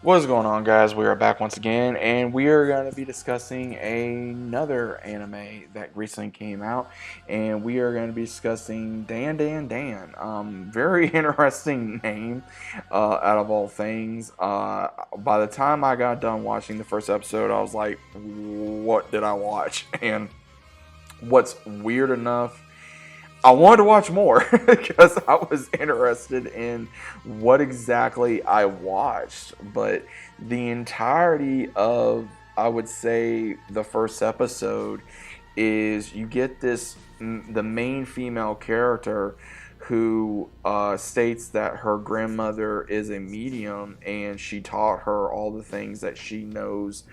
What is going on, guys? We are back once again, and we are going to be discussing another anime that recently came out, and we are going to be discussing Dan. Very interesting name, out of all things. By the time I got done watching the first episode, I was like, "What did I watch?" And what's weird enough, I wanted to watch more because I was interested in what exactly I watched. But the entirety of, I would say, the first episode is you get the main female character who states that her grandmother is a medium and she taught her all the things that she knows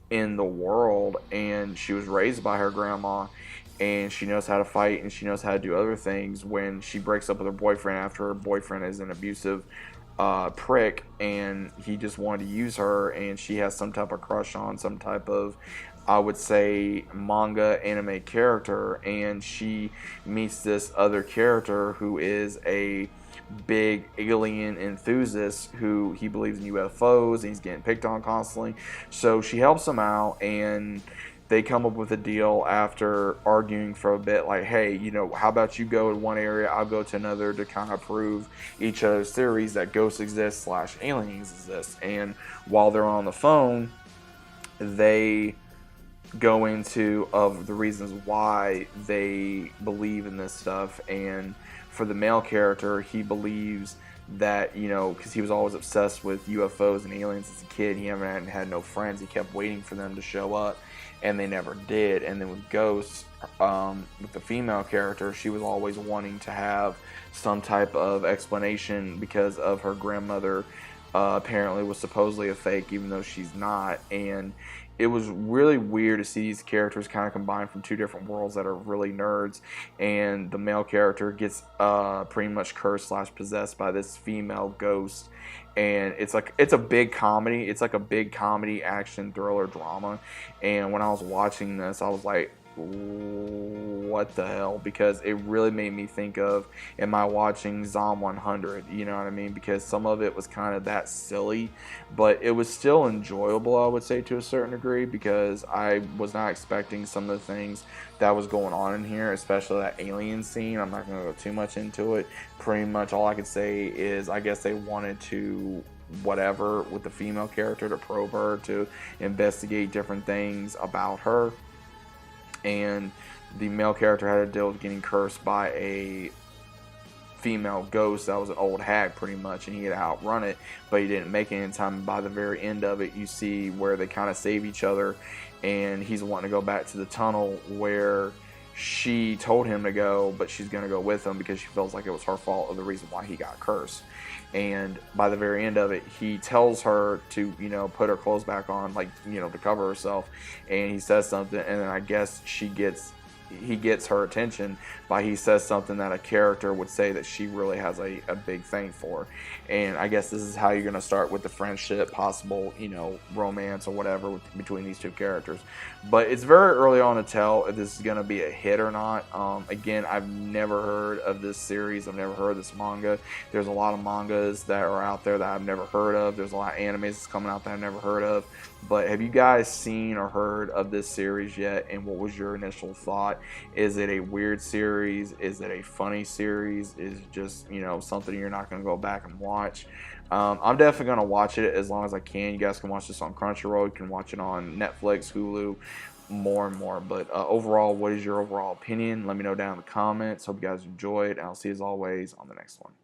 in the world, and she was raised by her grandma, and she knows how to fight and she knows how to do other things. When she breaks up with her boyfriend after her boyfriend is an abusive prick and he just wanted to use her, and she has some type of crush on some type of, I would say, manga anime character, and she meets this other character who is a big alien enthusiast who he believes in UFOs and he's getting picked on constantly. So she helps him out, and they come up with a deal after arguing for a bit, like, hey, how about you go to one area, I'll go to another, to kind of prove each other's theories that ghosts exist slash aliens exist. And while they're on the phone, they go into of the reasons why they believe in this stuff. And for the male character, he believes that, because he was always obsessed with UFOs and aliens as a kid, he hadn't had no friends, he kept waiting for them to show up and they never did. And then with ghosts, with the female character, she was always wanting to have some type of explanation because of her grandmother, apparently was supposedly a fake, even though she's not. And it was really weird to see these characters kind of combined from two different worlds that are really nerds. And the male character gets pretty much cursed slash possessed by this female ghost. And it's a big comedy. It's like a big comedy action thriller drama. And when I was watching this, I was like, what the hell? Because it really made me think of, am I watching Zom 100? You know what I mean? Because some of it was kind of that silly, but it was still enjoyable, I would say, to a certain degree, because I was not expecting some of the things that was going on in here, especially that alien scene. I'm not going to go too much into it. Pretty much all I could say is I guess they wanted to whatever with the female character, to probe her, to investigate different things about her. And the male character had to deal with getting cursed by a female ghost that was an old hag pretty much, and he had to outrun it, but he didn't make it in time. By the very end of it, you see where they kind of save each other, and he's wanting to go back to the tunnel where she told him to go, but she's going to go with him because she feels like it was her fault of the reason why he got cursed. And by the very end of it, he tells her to, put her clothes back on, like, to cover herself. And he says something, and then I guess he gets her attention by he says something that a character would say that she really has a big thing for. And I guess this is how you're going to start with the friendship, possible, romance or whatever between these two characters. But it's very early on to tell if this is going to be a hit or not. Again, I've never heard of this series. I've never heard of this manga. There's a lot of mangas that are out there that I've never heard of. There's a lot of animes that's coming out that I've never heard of. But have you guys seen or heard of this series yet? And what was your initial thought? Is it a weird series? Is it a funny series? Is it just, something you're not going to go back and watch? I'm definitely going to watch it as long as I can. You guys can watch this on Crunchyroll. You can watch it on Netflix, Hulu, more and more. But overall, what is your overall opinion? Let me know down in the comments. Hope you guys enjoyed. And I'll see you as always on the next one.